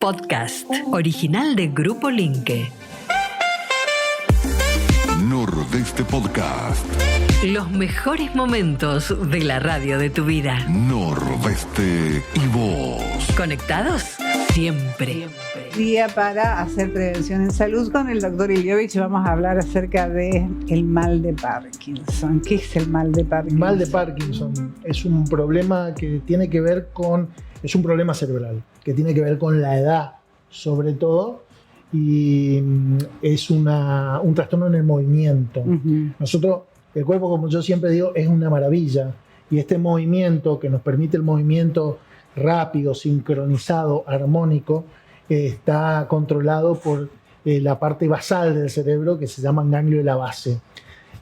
podcast original de Grupo Linke. Nordeste Podcast. Los mejores momentos de la radio de tu vida. Nordeste y vos. ¿Conectados? Siempre. Día para hacer prevención en salud con el doctor Iliovich. Vamos a hablar acerca del mal de Parkinson. ¿Qué es el mal de Parkinson? El mal de Parkinson es un problema que tiene que ver con, es un problema cerebral, que tiene que ver con la edad sobre todo, y es un trastorno en el movimiento. Nosotros, el cuerpo, como yo siempre digo, es una maravilla, y este movimiento que nos permite el movimiento rápido, sincronizado, armónico, está controlado por la parte basal del cerebro que se llama ganglio de la base.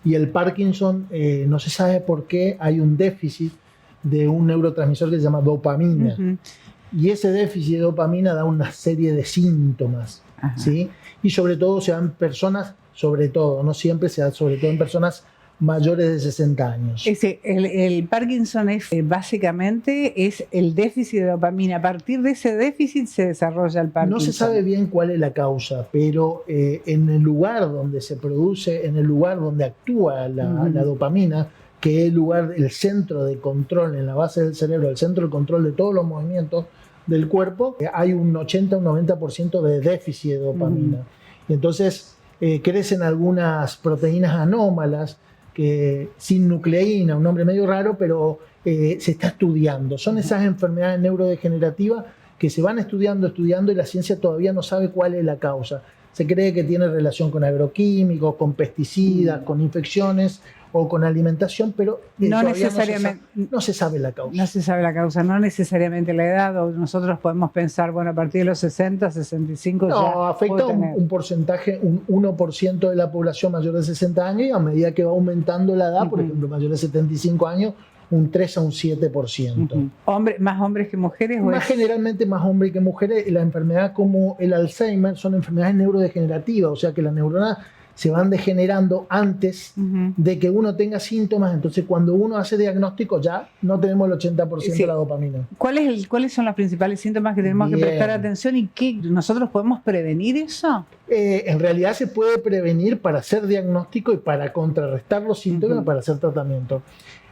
Y el Parkinson, no se sabe por qué hay un déficit de un neurotransmisor que se llama dopamina. Y ese déficit de dopamina da una serie de síntomas, ¿sí? Y sobre todo se da en personas, sobre todo, no siempre se da, sobre todo en personas mayores de 60 años. El Parkinson es básicamente es el déficit de dopamina. A partir de ese déficit se desarrolla el Parkinson. No se sabe bien cuál es la causa, pero en el lugar donde se produce, en el lugar donde actúa la dopamina, que es el centro de control en la base del cerebro, el centro de control de todos los movimientos del cuerpo, hay un 80 o un 90% de déficit de dopamina. Y entonces crecen algunas proteínas anómalas, que sin nucleína, un nombre medio raro, pero se está estudiando. Son esas enfermedades neurodegenerativas que se van estudiando y la ciencia todavía no sabe cuál es la causa. Se cree que tiene relación con agroquímicos, con pesticidas, con infecciones o con alimentación, pero no necesariamente no se sabe la causa. No se sabe la causa, no necesariamente la edad, o nosotros podemos pensar, bueno, a partir de los 60, 65 ya. No, afecta un porcentaje, un 1% de la población mayor de 60 años, y a medida que va aumentando la edad, por ejemplo, mayor de 75 años, un 3 a un 7%. ¿Más hombres que mujeres? Generalmente más hombres que mujeres. La enfermedad como el Alzheimer son enfermedades neurodegenerativas, o sea que las neuronas se van degenerando antes de que uno tenga síntomas. Entonces cuando uno hace diagnóstico ya no tenemos el 80% de la dopamina. ¿Cuáles son los principales síntomas que tenemos que prestar atención y qué nosotros podemos prevenir eso? En realidad se puede prevenir para hacer diagnóstico y para contrarrestar los síntomas, para hacer tratamiento.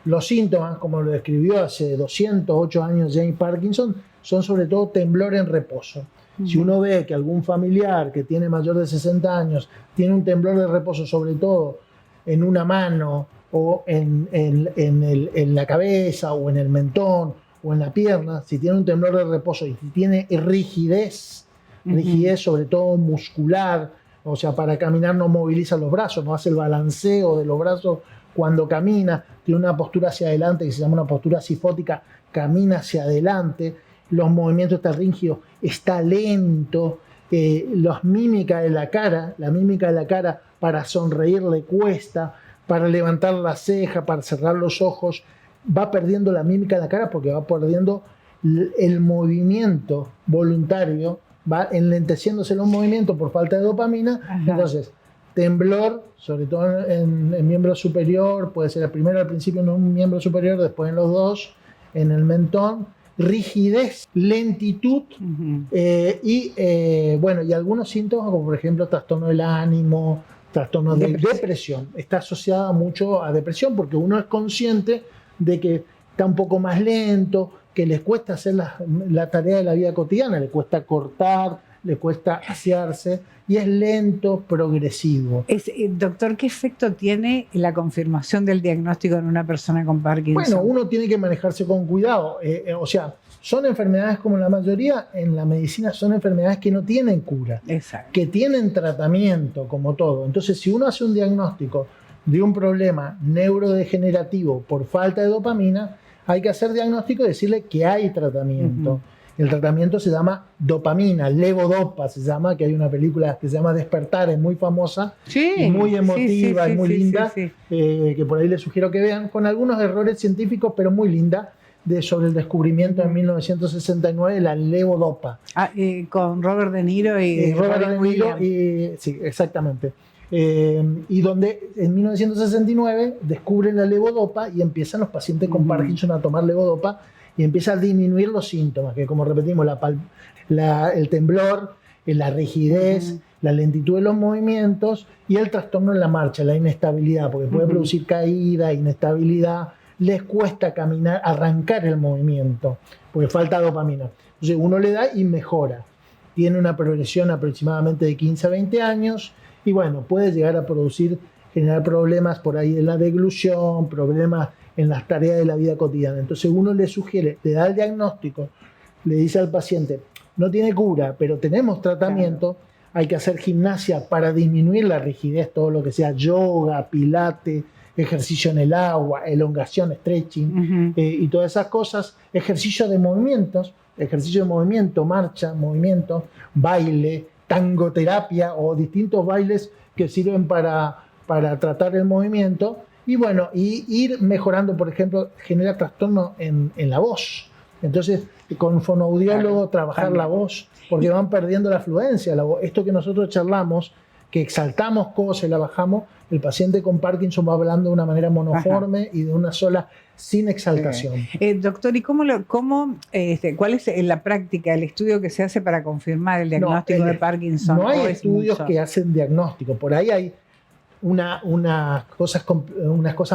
Los síntomas, como lo describió hace 208 años James Parkinson, son sobre todo temblor en reposo. Si uno ve que algún familiar que tiene mayor de 60 años tiene un temblor de reposo, sobre todo en una mano o en la cabeza o en el mentón o en la pierna, si tiene un temblor de reposo y si tiene rigidez sobre todo muscular, o sea, para caminar no moviliza los brazos, no hace el balanceo de los brazos cuando camina, tiene una postura hacia adelante que se llama una postura cifótica, camina hacia adelante, los movimientos están rígidos, está lento, la mímica de la cara para sonreír le cuesta, para levantar la ceja, para cerrar los ojos, va perdiendo la mímica de la cara porque va perdiendo el movimiento voluntario, va enlenteciéndose los movimientos por falta de dopamina. Entonces temblor, sobre todo en miembro superior, puede ser primero al principio en un miembro superior, después en los dos, en el mentón, rigidez, lentitud y algunos síntomas como por ejemplo trastorno del ánimo, trastorno de depresión. Está asociada mucho a depresión porque uno es consciente de que está un poco más lento, que les cuesta hacer la tarea de la vida cotidiana, le cuesta cortar, le cuesta asearse y es lento, progresivo. Doctor, ¿qué efecto tiene la confirmación del diagnóstico en una persona con Parkinson? Bueno, uno tiene que manejarse con cuidado. O sea, son enfermedades como la mayoría en la medicina, son enfermedades que no tienen cura, que tienen tratamiento como todo. Entonces, si uno hace un diagnóstico de un problema neurodegenerativo por falta de dopamina, hay que hacer diagnóstico y decirle que hay tratamiento. El tratamiento se llama dopamina, levodopa se llama, que hay una película que se llama Despertar, es muy famosa, y muy emotiva y muy linda, que por ahí les sugiero que vean, con algunos errores científicos, pero muy linda, sobre el descubrimiento en 1969 de la levodopa. Con Robert De Niro y Robert De Niro, sí, exactamente. Y donde en 1969 descubren la levodopa y empiezan los pacientes con Parkinson a tomar levodopa y empieza a disminuir los síntomas, que como repetimos, el temblor, la rigidez, la lentitud de los movimientos y el trastorno en la marcha, la inestabilidad, porque puede producir caída, inestabilidad, les cuesta caminar, arrancar el movimiento, porque falta dopamina. Entonces uno le da y mejora. Tiene una progresión aproximadamente de 15 a 20 años y bueno, puede llegar a generar problemas por ahí de la deglución, problemas en las tareas de la vida cotidiana. Entonces uno le sugiere, le da el diagnóstico, le dice al paciente, no tiene cura, pero tenemos tratamiento, hay que hacer gimnasia para disminuir la rigidez, todo lo que sea yoga, pilates, ejercicio en el agua, elongación, stretching y todas esas cosas, ejercicio de movimiento, marcha, movimiento, baile, tangoterapia o distintos bailes que sirven para tratar el movimiento y bueno, y ir mejorando, por ejemplo, genera trastorno en la voz. Entonces, con fonoaudiólogo trabajar la voz, porque van perdiendo la fluencia. Esto que nosotros charlamos, que exaltamos cosas y la bajamos, el paciente con Parkinson va hablando de una manera monoforme y de una sola, sin exaltación. Doctor, ¿y cuál es la práctica, el estudio que se hace para confirmar el diagnóstico de Parkinson? No hay estudios que hacen diagnóstico. Por ahí hay unas cosas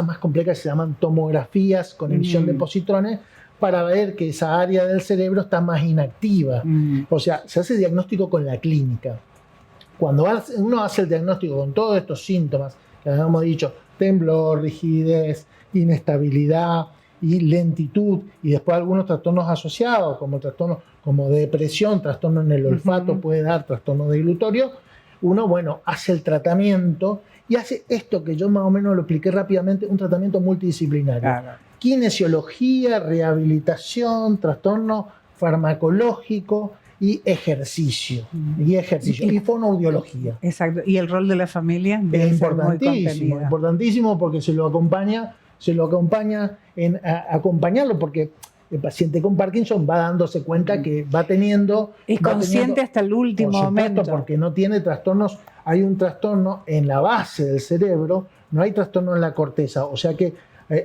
más complejas que se llaman tomografías con emisión de positrones para ver que esa área del cerebro está más inactiva. O sea, se hace diagnóstico con la clínica. Cuando uno hace el diagnóstico con todos estos síntomas, que habíamos dicho, temblor, rigidez, inestabilidad y lentitud, y después algunos trastornos asociados, como trastornos como depresión, trastorno en el olfato, puede dar trastorno deglutorio, uno, bueno, hace el tratamiento y hace esto que yo más o menos lo expliqué rápidamente, un tratamiento multidisciplinario. Claro. Kinesiología, rehabilitación, trastorno farmacológico y ejercicio. Y fonoaudiología. Exacto. ¿Y el rol de la familia? Es importantísimo porque se lo acompaña en acompañarlo, porque el paciente con Parkinson va dándose cuenta que va teniendo... Es consciente hasta el último momento. Porque no tiene trastornos, hay un trastorno en la base del cerebro, no hay trastorno en la corteza, o sea que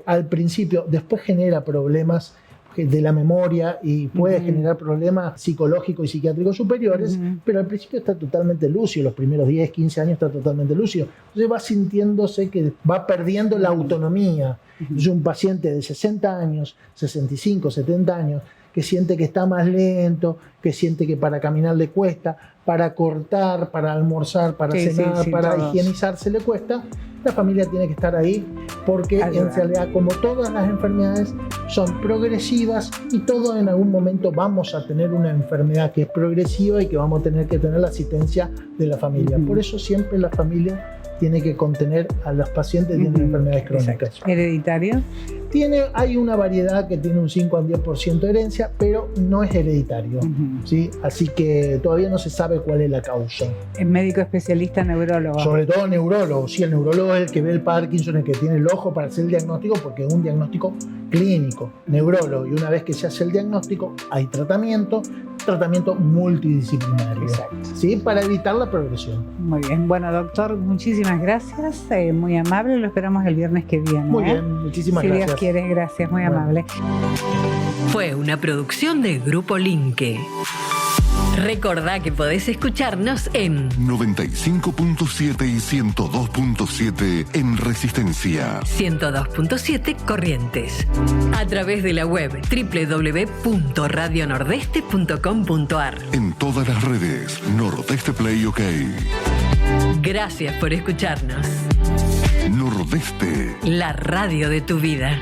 al principio, después genera problemas de la memoria y puede generar problemas psicológicos y psiquiátricos superiores, pero al principio está totalmente lúcido, los primeros 10, 15 años está totalmente lúcido. Entonces va sintiéndose que va perdiendo la autonomía. Entonces un paciente de 60 años, 65, 70 años, que siente que está más lento, que siente que para caminar le cuesta, para cortar, para almorzar, para cenar, para higienizarse le cuesta, la familia tiene que estar ahí porque en realidad, como todas las enfermedades, son progresivas y todos en algún momento vamos a tener una enfermedad que es progresiva y que vamos a tener que tener la asistencia de la familia. Por eso siempre la familia tiene que contener a los pacientes que tienen enfermedades crónicas. Exacto. ¿Hereditario? Hay una variedad que tiene un 5 al 10% de herencia, pero no es hereditario. ¿Sí? Así que todavía no se sabe cuál es la causa. ¿Es médico especialista, neurólogo? Sobre todo neurólogo. Sí, el neurólogo es el que ve el Parkinson, el que tiene el ojo para hacer el diagnóstico, porque es un diagnóstico clínico. Neurólogo. Y una vez que se hace el diagnóstico, hay tratamiento multidisciplinario. Exacto. ¿Sí? Para evitar la progresión. Muy bien. Bueno, doctor, muchísimas gracias. Muy amable. Lo esperamos el viernes que viene. Muy bien. Muchísimas gracias. Si Dios quiere, gracias. Muy amable. Fue una producción de Grupo Linke. Recordá que podés escucharnos en 95.7 y 102.7 en Resistencia. 102.7 Corrientes. A través de la web www.radionordeste.com.ar. En todas las redes, Nordeste Play OK. Gracias por escucharnos. Nordeste. La radio de tu vida.